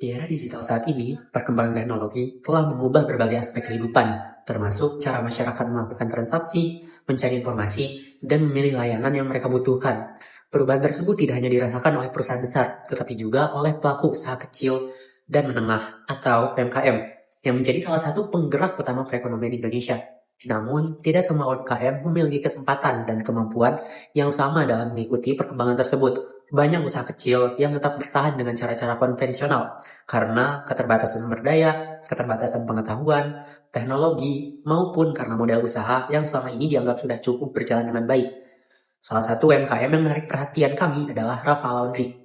Di era digital saat ini, perkembangan teknologi telah mengubah berbagai aspek kehidupan, termasuk cara masyarakat melakukan transaksi, mencari informasi, dan memilih layanan yang mereka butuhkan. Perubahan tersebut tidak hanya dirasakan oleh perusahaan besar, tetapi juga oleh pelaku usaha kecil dan menengah atau PMKM, yang menjadi salah satu penggerak utama perekonomian Indonesia. Namun, tidak semua UMKM memiliki kesempatan dan kemampuan yang sama dalam mengikuti perkembangan tersebut. Banyak usaha kecil yang tetap bertahan dengan cara-cara konvensional karena keterbatasan sumber daya, keterbatasan pengetahuan, teknologi, maupun karena model usaha yang selama ini dianggap sudah cukup berjalan dengan baik. Salah satu UMKM yang menarik perhatian kami adalah Rafa Laundry.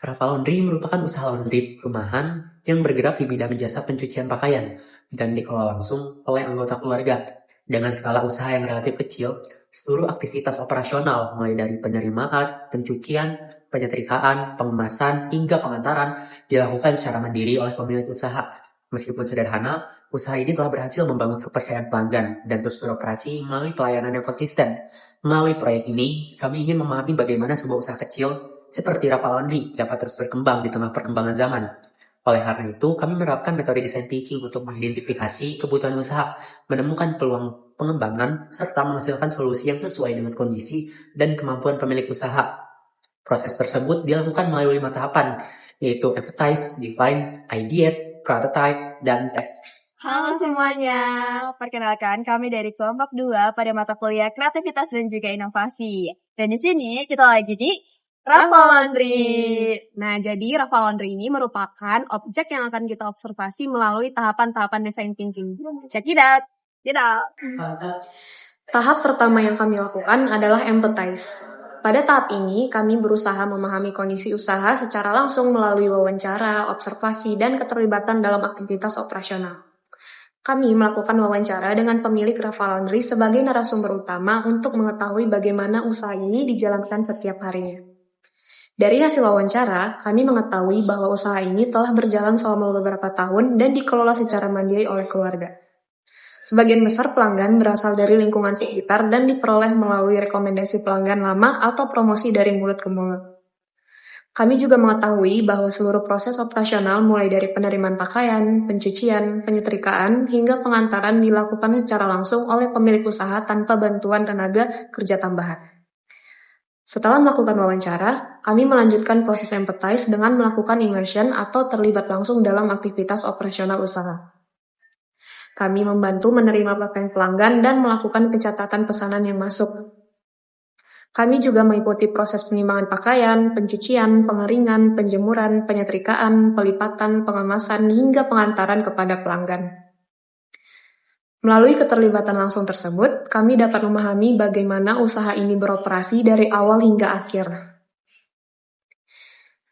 Rafa Laundry merupakan usaha laundry rumahan yang bergerak di bidang jasa pencucian pakaian dan dikelola langsung oleh anggota keluarga. Dengan skala usaha yang relatif kecil, seluruh aktivitas operasional mulai dari penerimaan, pencucian, penyetrikaan, pengemasan, hingga pengantaran dilakukan secara mandiri oleh pemilik usaha. Meskipun sederhana, usaha ini telah berhasil membangun kepercayaan pelanggan dan terus beroperasi melalui pelayanan yang konsisten. Melalui proyek ini, kami ingin memahami bagaimana sebuah usaha kecil seperti Rafa Laundry dapat terus berkembang di tengah perkembangan zaman. Oleh karena itu, kami menerapkan metode design thinking untuk mengidentifikasi kebutuhan usaha, menemukan peluang pengembangan, serta menghasilkan solusi yang sesuai dengan kondisi dan kemampuan pemilik usaha. Proses tersebut dilakukan melalui 5 tahapan, yaitu advertise, define, ideate, prototype, dan test. Halo semuanya, perkenalkan kami dari kelompok 2 pada mata kuliah kreativitas dan juga inovasi. Dan di sini kita lagi di Rafa Laundry. Nah, jadi Rafa Laundry ini merupakan objek yang akan kita observasi melalui tahapan-tahapan design thinking. Check it out. Tahap pertama yang kami lakukan adalah empathize. Pada tahap ini, kami berusaha memahami kondisi usaha secara langsung melalui wawancara, observasi, dan keterlibatan dalam aktivitas operasional. Kami melakukan wawancara dengan pemilik Rafa Laundry sebagai narasumber utama untuk mengetahui bagaimana usaha ini dijalankan setiap harinya. Dari hasil wawancara, kami mengetahui bahwa usaha ini telah berjalan selama beberapa tahun dan dikelola secara mandiri oleh keluarga. Sebagian besar pelanggan berasal dari lingkungan sekitar dan diperoleh melalui rekomendasi pelanggan lama atau promosi dari mulut ke mulut. Kami juga mengetahui bahwa seluruh proses operasional mulai dari penerimaan pakaian, pencucian, penyetrikaan, hingga pengantaran dilakukan secara langsung oleh pemilik usaha tanpa bantuan tenaga kerja tambahan. Setelah melakukan wawancara, kami melanjutkan proses empathize dengan melakukan immersion atau terlibat langsung dalam aktivitas operasional usaha. Kami membantu menerima pakaian pelanggan dan melakukan pencatatan pesanan yang masuk. Kami juga mengikuti proses penimbangan pakaian, pencucian, pengeringan, penjemuran, penyetrikaan, pelipatan, pengemasan, hingga pengantaran kepada pelanggan. Melalui keterlibatan langsung tersebut, kami dapat memahami bagaimana usaha ini beroperasi dari awal hingga akhir.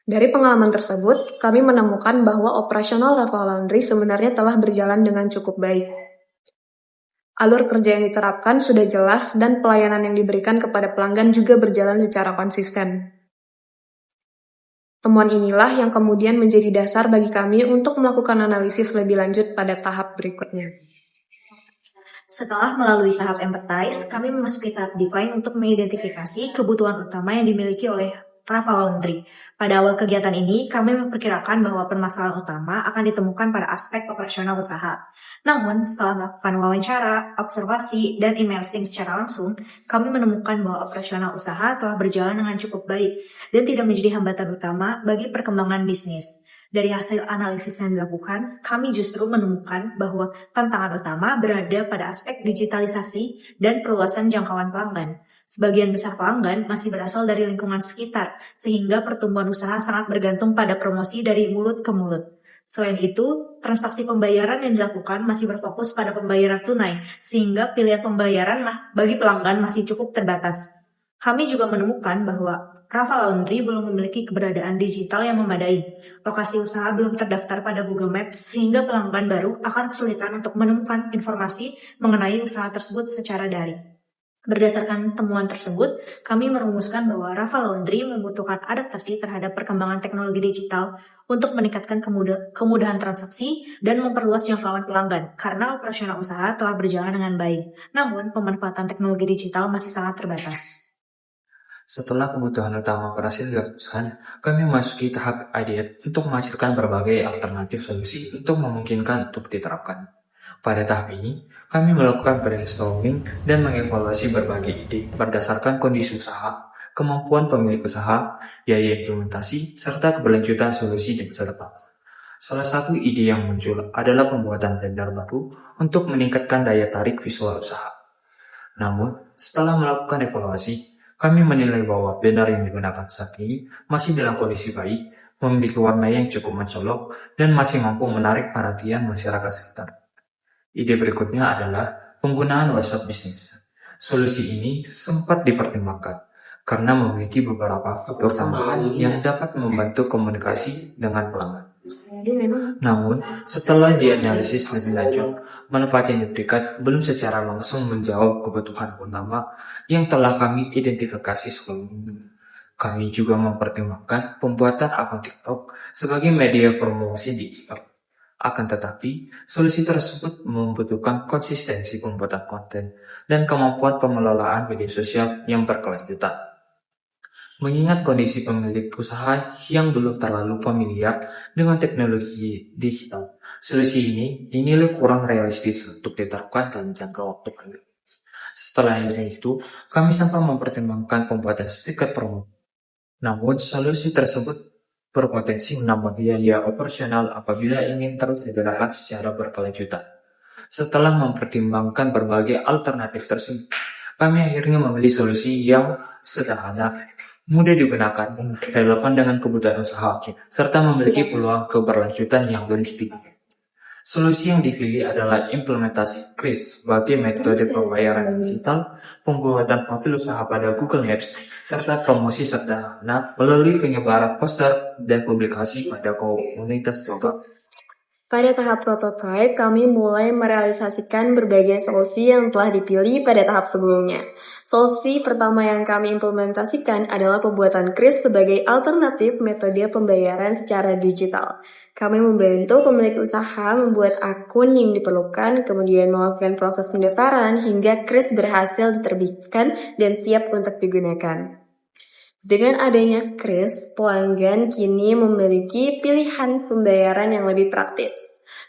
Dari pengalaman tersebut, kami menemukan bahwa operasional Rafa Laundry sebenarnya telah berjalan dengan cukup baik. Alur kerja yang diterapkan sudah jelas dan pelayanan yang diberikan kepada pelanggan juga berjalan secara konsisten. Temuan inilah yang kemudian menjadi dasar bagi kami untuk melakukan analisis lebih lanjut pada tahap berikutnya. Setelah melalui tahap empathize, kami memasuki tahap define untuk mengidentifikasi kebutuhan utama yang dimiliki oleh Rafa Laundry. Pada awal kegiatan ini, kami memperkirakan bahwa permasalahan utama akan ditemukan pada aspek operasional usaha. Namun, setelah melakukan wawancara, observasi, dan immersing secara langsung, kami menemukan bahwa operasional usaha telah berjalan dengan cukup baik dan tidak menjadi hambatan utama bagi perkembangan bisnis. Dari hasil analisis yang dilakukan, kami justru menemukan bahwa tantangan utama berada pada aspek digitalisasi dan perluasan jangkauan pelanggan. Sebagian besar pelanggan masih berasal dari lingkungan sekitar, sehingga pertumbuhan usaha sangat bergantung pada promosi dari mulut ke mulut. Selain itu, transaksi pembayaran yang dilakukan masih berfokus pada pembayaran tunai, sehingga pilihan pembayaran bagi pelanggan masih cukup terbatas. Kami juga menemukan bahwa Rafa Laundry belum memiliki keberadaan digital yang memadai. Lokasi usaha belum terdaftar pada Google Maps, sehingga pelanggan baru akan kesulitan untuk menemukan informasi mengenai usaha tersebut secara daring. Berdasarkan temuan tersebut, kami merumuskan bahwa Rafa Laundry membutuhkan adaptasi terhadap perkembangan teknologi digital untuk meningkatkan kemudahan transaksi dan memperluas jangkauan pelanggan, karena operasional usaha telah berjalan dengan baik. Namun, pemanfaatan teknologi digital masih sangat terbatas. Setelah kebutuhan utama berhasil dilakukan, kami memasuki tahap ideate untuk menghasilkan berbagai alternatif solusi untuk memungkinkan untuk diterapkan. Pada tahap ini, kami melakukan brainstorming dan mengevaluasi berbagai ide berdasarkan kondisi usaha, kemampuan pemilik usaha, biaya implementasi, serta keberlanjutan solusi di masa depan. Salah satu ide yang muncul adalah pembuatan blender baru untuk meningkatkan daya tarik visual usaha. Namun, setelah melakukan evaluasi, kami menilai bahwa blender yang digunakan saat ini masih dalam kondisi baik, memiliki warna yang cukup mencolok, dan masih mampu menarik perhatian masyarakat sekitar. Ide berikutnya adalah penggunaan WhatsApp bisnis. Solusi ini sempat dipertimbangkan karena memiliki beberapa fitur tambahan yang dapat membantu komunikasi dengan pelanggan. Namun, setelah dianalisis lebih lanjut, manfaat yang diberikan belum secara langsung menjawab kebutuhan utama yang telah kami identifikasi sebelumnya. Kami juga mempertimbangkan pembuatan akun TikTok sebagai media promosi digital. Akan tetapi, solusi tersebut membutuhkan konsistensi pembuatan konten dan kemampuan pengelolaan media sosial yang berkelanjutan. Mengingat kondisi pemilik usaha yang belum terlalu familiar dengan teknologi digital, solusi ini dinilai kurang realistis untuk diterapkan dalam jangka waktu pendek. Setelah itu, kami sempat mempertimbangkan pembuatan stiker promo. Namun, solusi tersebut berpotensi menambah biaya operasional apabila ingin terus digunakan secara berkelanjutan. Setelah mempertimbangkan berbagai alternatif tersebut, kami akhirnya memilih solusi yang sederhana, mudah digunakan, relevan dengan kebutuhan usaha, serta memiliki peluang keberlanjutan yang lebih tinggi. Solusi yang dipilih adalah implementasi KRIS sebagai metode pembayaran digital, pembuatan profil usaha pada Google Maps, serta promosi sederhana melalui penyebaran poster dan publikasi pada komunitas lokal. Pada tahap prototype, kami mulai merealisasikan berbagai solusi yang telah dipilih pada tahap sebelumnya. Solusi pertama yang kami implementasikan adalah pembuatan KRIS sebagai alternatif metode pembayaran secara digital. Kami membantu pemilik usaha membuat akun yang diperlukan, kemudian melakukan proses pendaftaran hingga KRIS berhasil diterbitkan dan siap untuk digunakan. Dengan adanya KRIS, pelanggan kini memiliki pilihan pembayaran yang lebih praktis,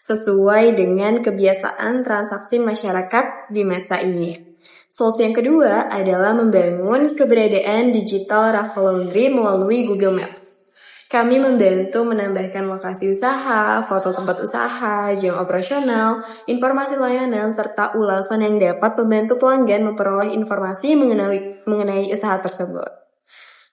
sesuai dengan kebiasaan transaksi masyarakat di masa ini. Solusi yang kedua adalah membangun keberadaan digital Rafa Laundry melalui Google Maps. Kami membantu menambahkan lokasi usaha, foto tempat usaha, jam operasional, informasi layanan, serta ulasan yang dapat membantu pelanggan memperoleh informasi mengenai usaha tersebut.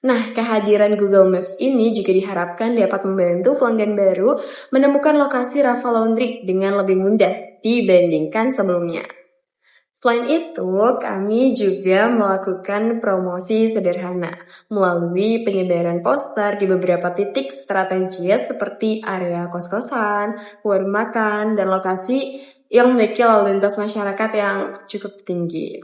Nah, kehadiran Google Maps ini juga diharapkan dapat membantu pelanggan baru menemukan lokasi Rafa Laundry dengan lebih mudah dibandingkan sebelumnya. Selain itu, kami juga melakukan promosi sederhana melalui penyebaran poster di beberapa titik strategis seperti area kos-kosan, warung makan, dan lokasi yang memiliki lalu lintas masyarakat yang cukup tinggi.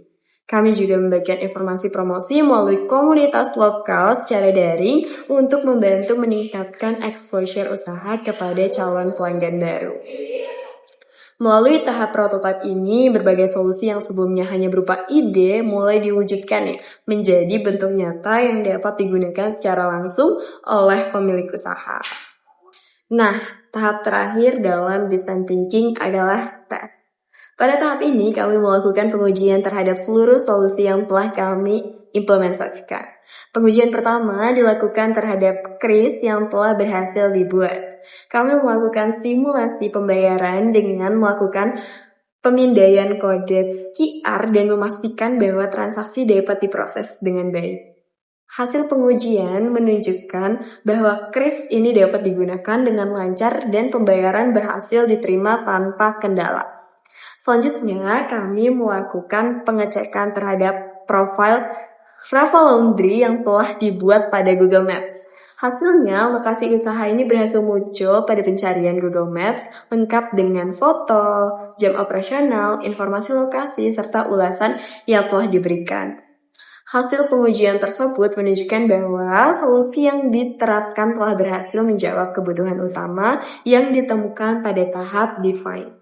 Kami juga membagikan informasi promosi melalui komunitas lokal secara daring untuk membantu meningkatkan exposure usaha kepada calon pelanggan baru. Melalui tahap prototipe ini, berbagai solusi yang sebelumnya hanya berupa ide mulai diwujudkan menjadi bentuk nyata yang dapat digunakan secara langsung oleh pemilik usaha. Nah, tahap terakhir dalam design thinking adalah tes. Pada tahap ini, kami melakukan pengujian terhadap seluruh solusi yang telah kami implementasikan. Pengujian pertama dilakukan terhadap KRIS yang telah berhasil dibuat. Kami melakukan simulasi pembayaran dengan melakukan pemindaian kode QR dan memastikan bahwa transaksi dapat diproses dengan baik. Hasil pengujian menunjukkan bahwa KRIS ini dapat digunakan dengan lancar dan pembayaran berhasil diterima tanpa kendala. Selanjutnya, kami melakukan pengecekan terhadap profil Rafa Laundry yang telah dibuat pada Google Maps. Hasilnya, lokasi usaha ini berhasil muncul pada pencarian Google Maps, lengkap dengan foto, jam operasional, informasi lokasi, serta ulasan yang telah diberikan. Hasil pengujian tersebut menunjukkan bahwa solusi yang diterapkan telah berhasil menjawab kebutuhan utama yang ditemukan pada tahap define.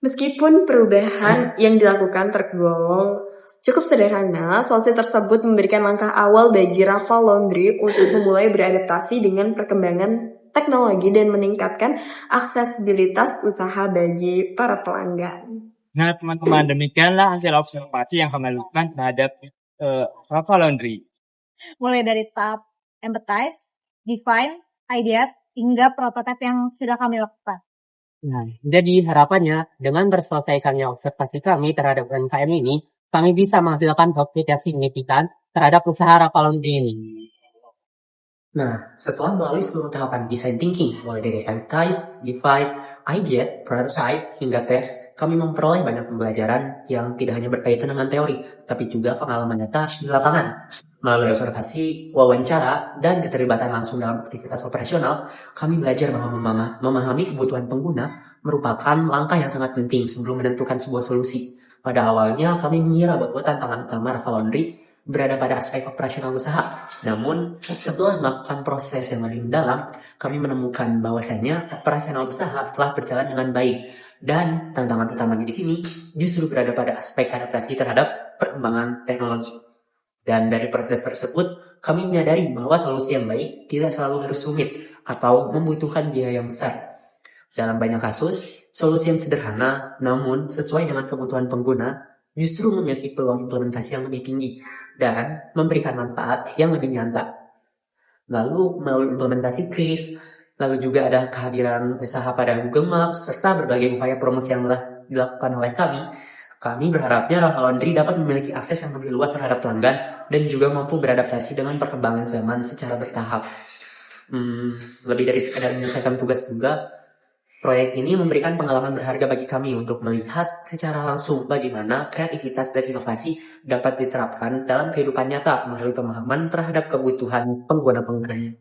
Meskipun perubahan yang dilakukan tergolong Cukup sederhana, solusi tersebut memberikan langkah awal bagi Rafa Laundry untuk memulai beradaptasi dengan perkembangan teknologi dan meningkatkan aksesibilitas usaha bagi para pelanggan. Nah, teman-teman, demikianlah hasil observasi yang kami lakukan terhadap Rafa Laundry. Mulai dari tahap empathize, define, ideate, hingga prototipe yang sudah kami lakukan. Nah, jadi harapannya dengan terselesaikannya observasi kami terhadap UMKM ini, kami bisa menghasilkan profit yang signifikan terhadap usaha Rafa Laundry ini. Nah, setelah melalui seluruh tahapan design thinking, mulai dari empathize, define, ideate, prototype, hingga tes, kami memperoleh banyak pembelajaran yang tidak hanya berkaitan dengan teori, tapi juga pengalaman nyata di lapangan. Melalui observasi, wawancara, dan keterlibatan langsung dalam aktivitas operasional, kami belajar bahwa memahami kebutuhan pengguna merupakan langkah yang sangat penting sebelum menentukan sebuah solusi. Pada awalnya, kami mengira bahwa tantangan utama Rafa Laundry berada pada aspek operasional usaha. Namun, setelah melakukan proses yang lebih mendalam, kami menemukan bahwasanya operasional usaha telah berjalan dengan baik. Dan tantangan utamanya di sini justru berada pada aspek adaptasi terhadap perkembangan teknologi. Dan dari proses tersebut, kami menyadari bahwa solusi yang baik tidak selalu harus rumit atau membutuhkan biaya yang besar. Dalam banyak kasus, solusi yang sederhana namun sesuai dengan kebutuhan pengguna justru memiliki peluang implementasi yang lebih tinggi dan memberikan manfaat yang lebih nyata. Lalu melalui implementasi KRIS, lalu juga ada kehadiran usaha pada Google Maps, serta berbagai upaya promosi yang telah dilakukan oleh kami berharapnya Rafa Laundry dapat memiliki akses yang lebih luas terhadap pelanggan dan juga mampu beradaptasi dengan perkembangan zaman secara bertahap. Lebih dari sekadar menyelesaikan tugas juga, proyek ini memberikan pengalaman berharga bagi kami untuk melihat secara langsung bagaimana kreativitas dan inovasi dapat diterapkan dalam kehidupan nyata melalui pemahaman terhadap kebutuhan pengguna-penggunanya.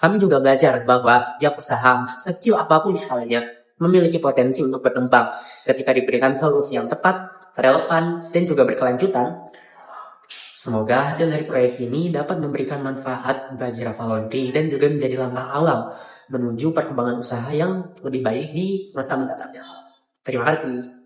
Kami juga belajar bahwa setiap usaha, sekecil apapun skalanya, memiliki potensi untuk berkembang ketika diberikan solusi yang tepat, relevan, dan juga berkelanjutan. Semoga hasil dari proyek ini dapat memberikan manfaat bagi Rafa Laundry dan juga menjadi langkah awal menuju perkembangan usaha yang lebih baik di masa mendatang. Terima kasih.